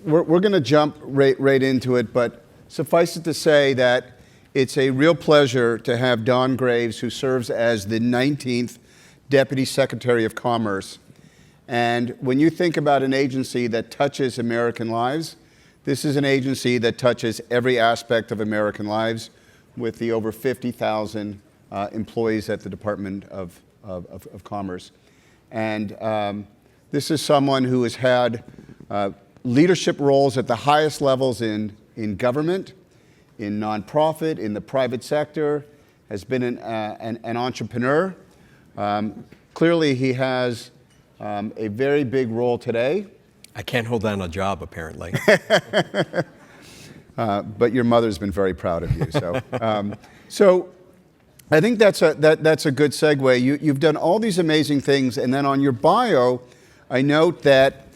we're going to jump right into it, but suffice it to say that it's a real pleasure to have Don Graves, who serves as the 19th Deputy Secretary of Commerce. And when you think about an agency that touches American lives, this is an agency that touches every aspect of American lives, with the over 50,000 employees at the Department of Commerce. And this is someone who has had leadership roles at the highest levels in government, in nonprofit, in the private sector, has been an entrepreneur. Clearly, he has a very big role today. I can't hold down a job, apparently. But your mother's been very proud of you. So I think that's a good segue. You've done all these amazing things, and then on your bio, I note that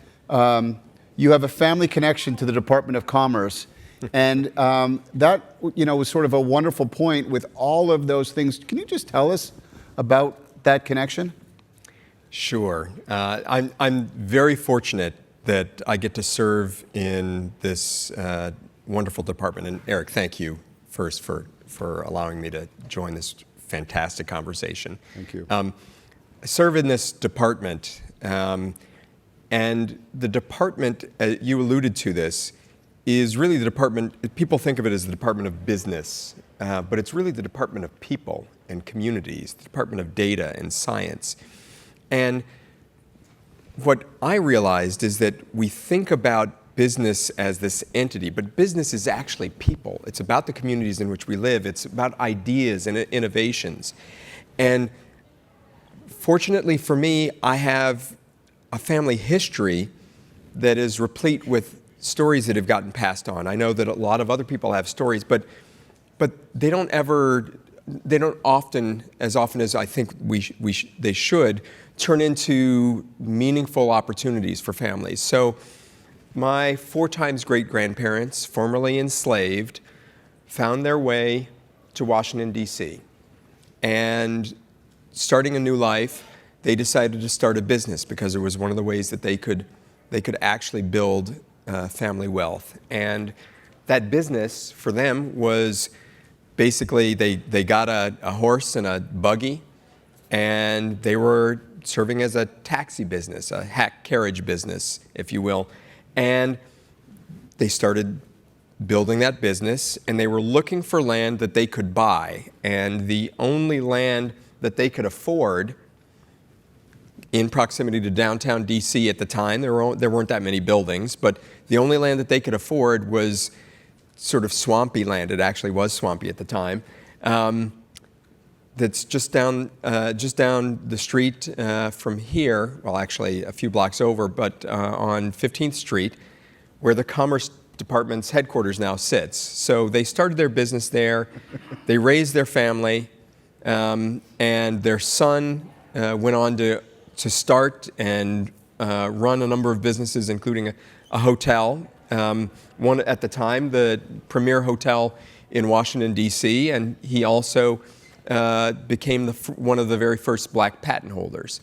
you have a family connection to the Department of Commerce, and that was sort of a wonderful point with all of those things. Can you just tell us about that connection? Sure. I'm very fortunate that I get to serve in this wonderful department. And Eric, thank you first for allowing me to join this fantastic conversation. Thank you. I serve in this department, and the department, you alluded to this, is really the department, people think of it as the Department of Business, but it's really the Department of People and Communities, the Department of Data and Science. And what I realized is that we think about business as this entity, but business is actually people. It's about the communities in which we live. It's about ideas and innovations. And fortunately for me, I have a family history that is replete with stories that have gotten passed on. I know that a lot of other people have stories, but they don't often, as I think they should, turn into meaningful opportunities for families. So my 4 times great-grandparents, formerly enslaved, found their way to Washington, D.C. And starting a new life, they decided to start a business because it was one of the ways that they could actually build family wealth. And that business for them was basically they got a horse and a buggy, and they were serving as a taxi business, a hack carriage business, if you will. And they started building that business, and they were looking for land that they could buy. And the only land that they could afford in proximity to downtown D.C. at the time, there weren't that many buildings, but the only land that they could afford was sort of swampy land. It actually was swampy at the time. That's just down the street from here, well, actually a few blocks over, but on 15th Street, where the Commerce Department's headquarters now sits. So they started their business there. They raised their family, and their son went on to start and run a number of businesses, including a hotel, one at the time, the premier hotel in Washington, D.C., and he also became one of the very first black patent holders.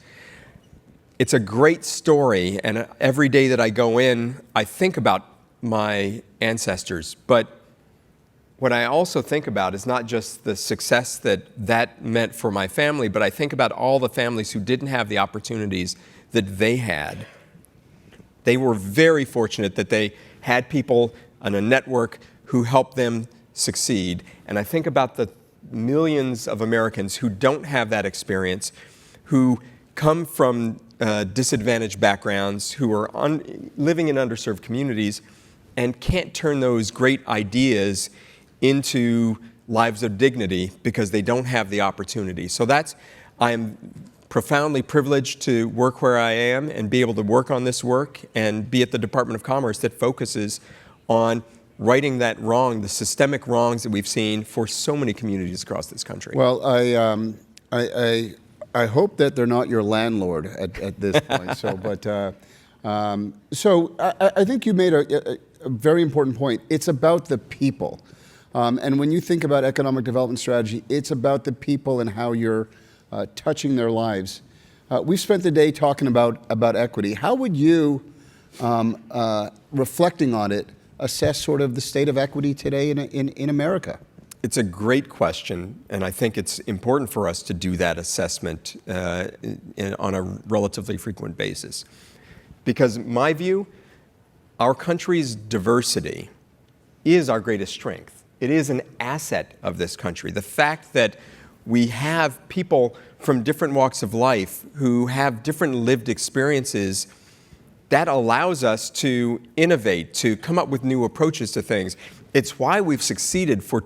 It's a great story, and every day that I go in, I think about my ancestors. But what I also think about is not just the success that meant for my family, but I think about all the families who didn't have the opportunities that they had. They were very fortunate that they had people on a network who helped them succeed. And I think about the millions of Americans who don't have that experience, who come from disadvantaged backgrounds, who are living in underserved communities, and can't turn those great ideas into lives of dignity because they don't have the opportunity. So I'm profoundly privileged to work where I am and be able to work on this work and be at the Department of Commerce that focuses on righting that wrong, the systemic wrongs that we've seen for so many communities across this country. Well, I hope that they're not your landlord at this point. So I think you made a very important point. It's about the people. And when you think about economic development strategy, it's about the people and how you're touching their lives. We spent the day talking about equity. How would you reflecting on it, assess sort of the state of equity today in America? It's a great question, and I think it's important for us to do that assessment on a relatively frequent basis. Because in my view, our country's diversity is our greatest strength. It is an asset of this country. The fact that we have people from different walks of life who have different lived experiences, that allows us to innovate, to come up with new approaches to things. It's why we've succeeded for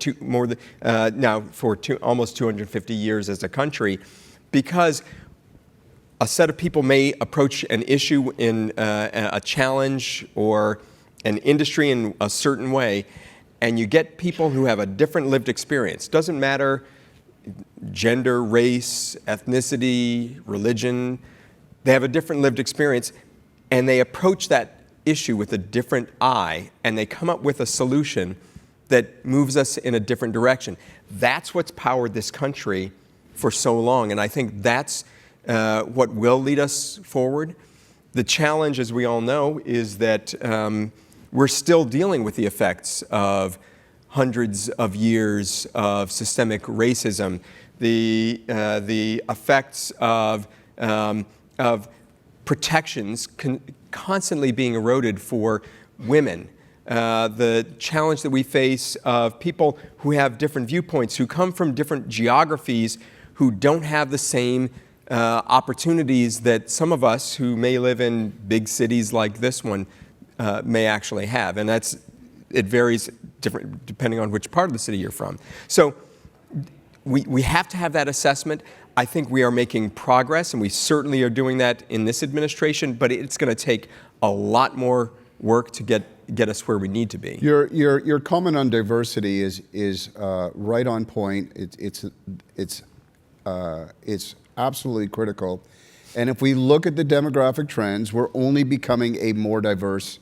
almost 250 years as a country, because a set of people may approach an issue in a challenge or an industry in a certain way, and you get people who have a different lived experience. Doesn't matter gender, race, ethnicity, religion. They have a different lived experience, and they approach that issue with a different eye, and they come up with a solution that moves us in a different direction. That's what's powered this country for so long, and I think that's what will lead us forward. The challenge, as we all know, is that we're still dealing with the effects of hundreds of years of systemic racism, the effects of protections constantly being eroded for women, the challenge that we face of people who have different viewpoints, who come from different geographies, who don't have the same opportunities that some of us who may live in big cities like this one may actually have. And it varies different depending on which part of the city you're from. So we have to have that assessment. I think we are making progress, and we certainly are doing that in this administration, but it's going to take a lot more work to get us where we need to be. Your comment on diversity is right on point. It's absolutely critical. And if we look at the demographic trends, we're only becoming a more diverse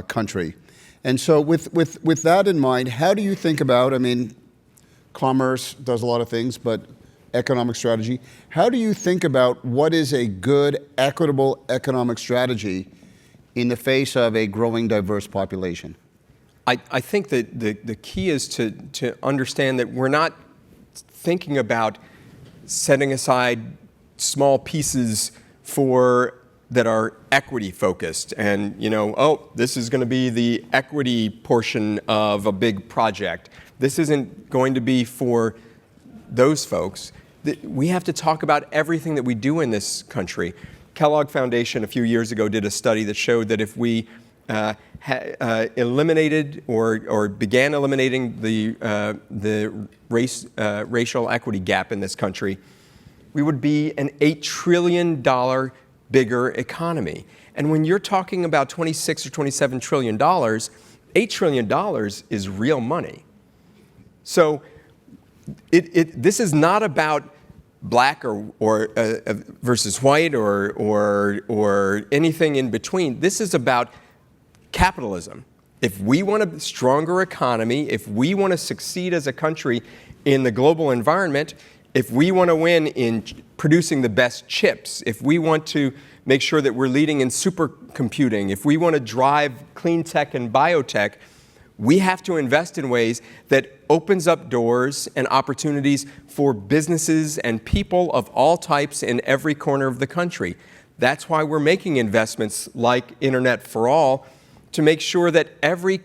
country. And so with that in mind, how do you think about, commerce does a lot of things, but economic strategy, how do you think about what is a good, equitable economic strategy in the face of a growing diverse population? I think that the key is to understand that we're not thinking about setting aside small pieces that are equity focused and, this is going to be the equity portion of a big project. This isn't going to be for those folks. We have to talk about everything that we do in this country. Kellogg Foundation a few years ago did a study that showed that if we eliminated or began eliminating the racial equity gap in this country, we would be an $8 trillion bigger economy. And when you're talking about $26 or $27 trillion, $8 trillion is real money. So this is not about black or versus white or anything in between. This is about capitalism. If we want a stronger economy, if we want to succeed as a country in the global environment, if we want to win in producing the best chips, if we want to make sure that we're leading in supercomputing, if we want to drive clean tech and biotech, we have to invest in ways that opens up doors and opportunities for businesses and people of all types in every corner of the country. That's why we're making investments like Internet for All, to make sure that every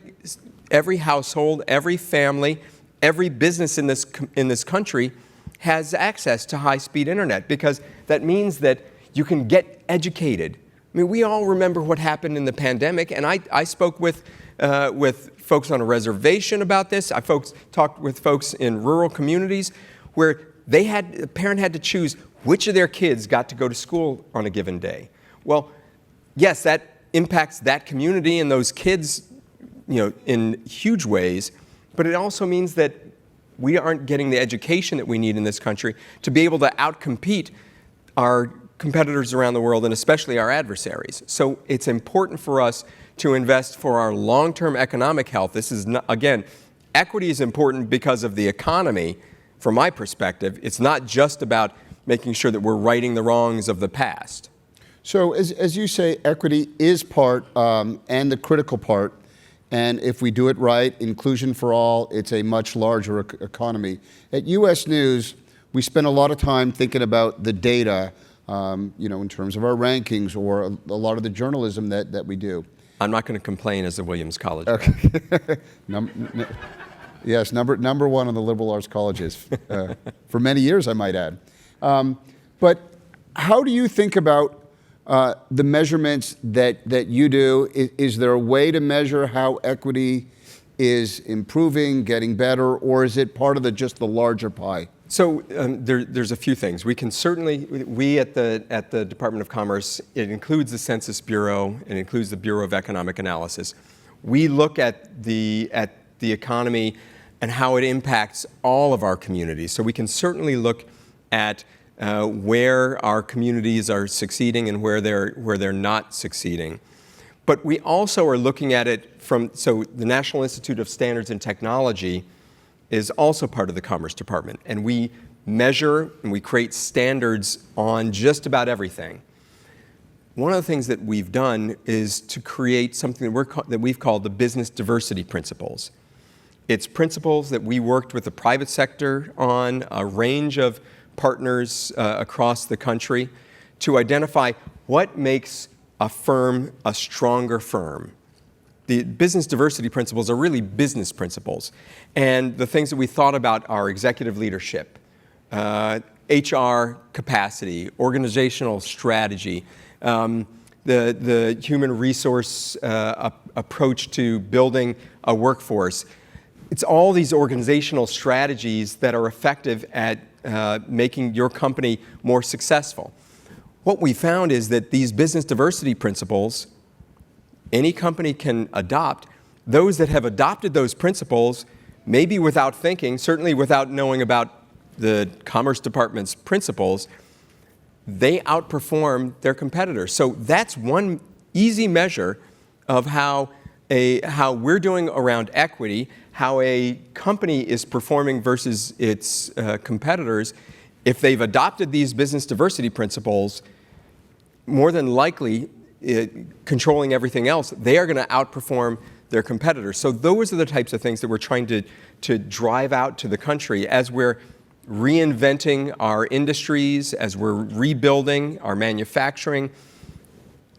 household, every family, every business in this country has access to high-speed internet, because that means that you can get educated. We all remember what happened in the pandemic, and I spoke with folks on a reservation about this. I talked with folks in rural communities where a parent had to choose which of their kids got to go to school on a given day. Well, yes, that impacts that community and those kids, in huge ways, but it also means that we aren't getting the education that we need in this country to be able to outcompete our competitors around the world, and especially our adversaries. So it's important for us to invest for our long-term economic health. This is not, again, equity is important because of the economy. From my perspective, it's not just about making sure that we're righting the wrongs of the past. So as you say, equity is part and the critical part. And if we do it right, inclusion for all, it's a much larger economy. At U.S. News, we spend a lot of time thinking about the data, in terms of our rankings or a lot of the journalism that we do. I'm not going to complain as a Williams College. Okay. Yes, number one on the liberal arts colleges for many years, I might add. But how do you think about the measurements that you do? Is there a way to measure how equity is improving, getting better, or is it part of just the larger pie? So there's a few things. We can certainly, we at the Department of Commerce, it includes the Census Bureau, it includes the Bureau of Economic Analysis. We look at the economy and how it impacts all of our communities. So we can certainly look at where our communities are succeeding and where they're not succeeding. But we also are looking at it so the National Institute of Standards and Technology is also part of the Commerce Department. And we measure and we create standards on just about everything. One of the things that we've done is to create something that we've called the Business Diversity Principles. It's principles that we worked with the private sector on, a range of partners across the country, to identify what makes a firm a stronger firm. The business diversity principles are really business principles. And the things that we thought about are executive leadership, HR capacity, organizational strategy, the human resource approach to building a workforce. It's all these organizational strategies that are effective at making your company more successful. What we found is that these business diversity principles, any company can adopt. Those that have adopted those principles, maybe without thinking, certainly without knowing about the Commerce Department's principles, they outperform their competitors. So that's one easy measure of how we're doing around equity, how a company is performing versus its competitors. If they've adopted these business diversity principles, more than likely, controlling everything else, they are going to outperform their competitors. So those are the types of things that we're trying to drive out to the country as we're reinventing our industries, as we're rebuilding our manufacturing,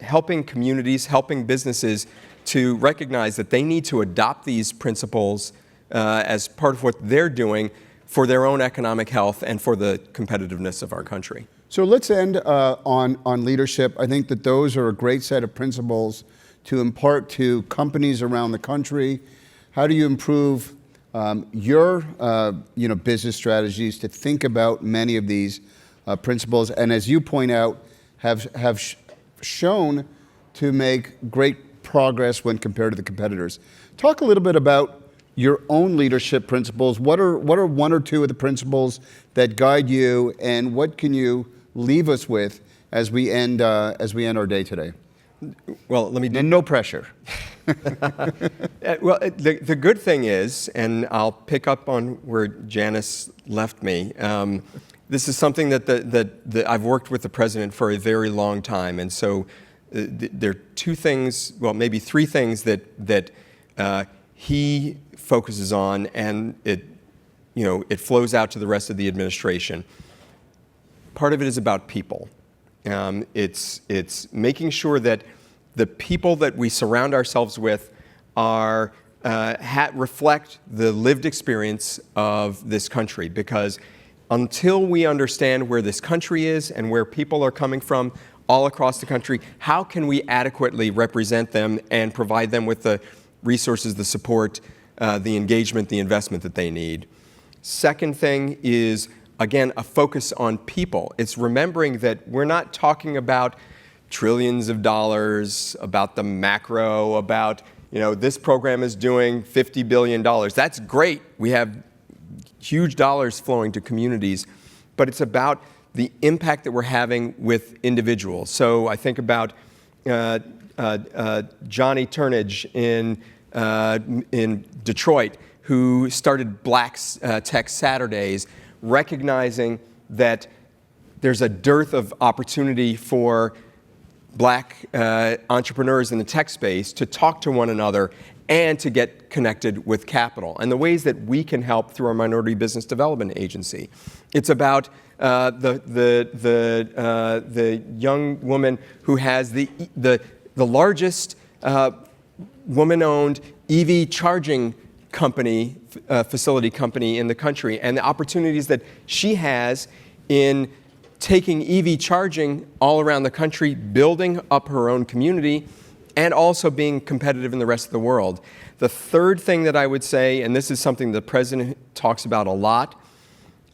helping communities, helping businesses to recognize that they need to adopt these principles as part of what they're doing for their own economic health and for the competitiveness of our country. So let's end on leadership. I think that those are a great set of principles to impart to companies around the country. How do you improve your business strategies to think about many of these principles? And as you point out, have shown to make great progress when compared to the competitors. Talk a little bit about your own leadership principles. What are one or two of the principles that guide you, and what can you leave us with as we end our day today? Well, let me. And no pressure. Well, the good thing is, and I'll pick up on where Janice left me. This is something that I've worked with the president for a very long time, and so there are two things, well, maybe three things that he focuses on, and it flows out to the rest of the administration. Part of it is about people. It's making sure that the people that we surround ourselves with are reflect the lived experience of this country, because until we understand where this country is and where people are coming from all across the country, how can we adequately represent them and provide them with the resources, the support, the engagement, the investment that they need? Second thing is, again, a focus on people. It's remembering that we're not talking about trillions of dollars, about the macro, about, this program is doing $50 billion. That's great. We have huge dollars flowing to communities, but it's about the impact that we're having with individuals. So I think about Johnny Turnage in Detroit, who started Black Tech Saturdays, recognizing that there's a dearth of opportunity for black entrepreneurs in the tech space to talk to one another and to get connected with capital, and the ways that we can help through our Minority Business Development Agency. It's about the young woman who has the largest woman-owned EV charging company, facility company in the country, and the opportunities that she has in taking EV charging all around the country, building up her own community, and also being competitive in the rest of the world. The third thing that I would say, and this is something the president talks about a lot,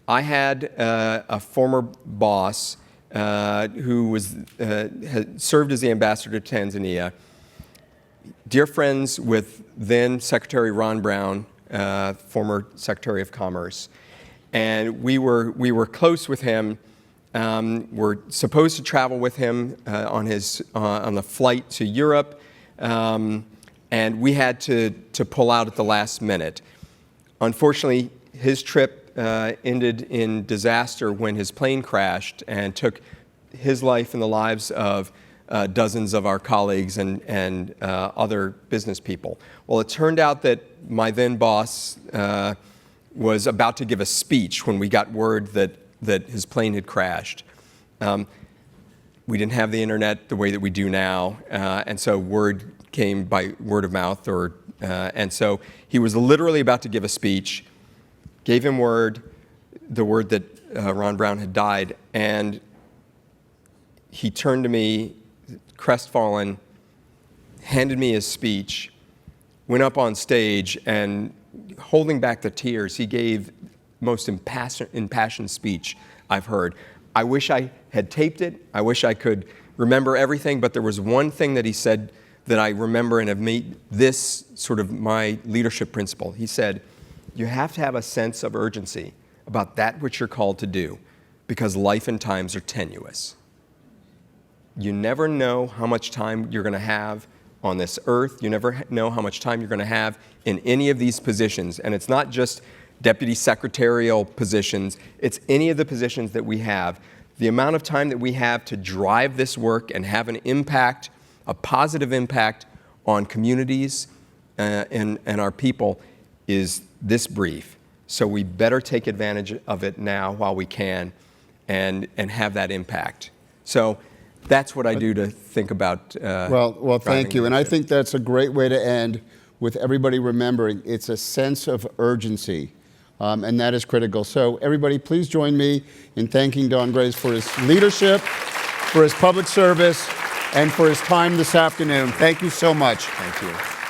I had a former boss who had served as the ambassador to Tanzania, dear friends with then Secretary Ron Brown, former Secretary of Commerce, and we were close with him. We're supposed to travel with him on the flight to Europe, and we had to pull out at the last minute. Unfortunately, his trip ended in disaster when his plane crashed and took his life and the lives of dozens of our colleagues and other business people. Well, it turned out that my then boss was about to give a speech when we got word that his plane had crashed. We didn't have the internet the way that we do now, and so word came by word of mouth, and so he was literally about to give a speech, gave him the word that Ron Brown had died, and he turned to me, crestfallen, handed me his speech, went up on stage, and holding back the tears, he gave most impassioned speech I've heard. I wish I had taped it. I wish I could remember everything, but there was one thing that he said that I remember and have made this sort of my leadership principle. He said, you have to have a sense of urgency about that which you're called to do, because life and times are tenuous. You never know how much time you're going to have on this earth. You never know how much time you're going to have in any of these positions. And it's not just deputy secretarial positions, it's any of the positions that we have. The amount of time that we have to drive this work and have an impact, a positive impact on communities and our people is this brief. So we better take advantage of it now while we can and have that impact. So that's what I do to think about Well, thank you. And I think that's a great way to end, with everybody remembering it's a sense of urgency. And that is critical. So everybody, please join me in thanking Don Graves for his leadership, for his public service, and for his time this afternoon. Thank you so much. Thank you.